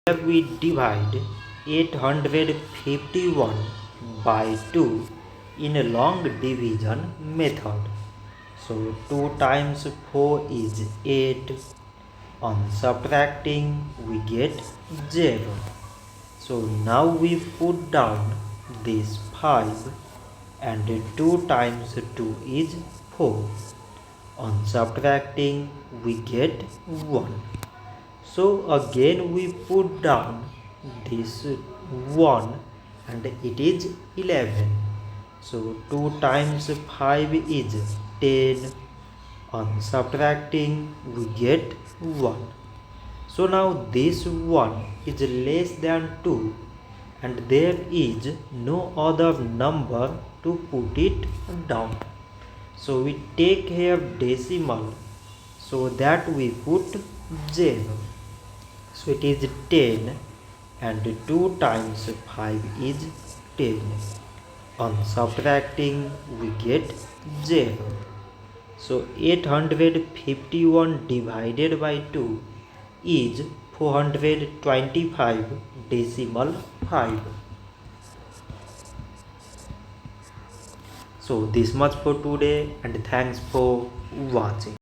Here we divide 851 by 2 in a long division method. So 2 times 4 is 8. On subtracting we get 0. So now we put down this 5 and 2 times 2 is 4. On subtracting we get 1. So again we put down this 1 and it is 11. So 2 times 5 is 10. On subtracting we get 1. So now this 1 is less than 2 and there is no other number to put it down. So we take here decimal so that we put 0. So it is 10 and 2 times 5 is 10. On subtracting we get 0. So 851 divided by 2 is 425 decimal 5. So this much for today and thanks for watching.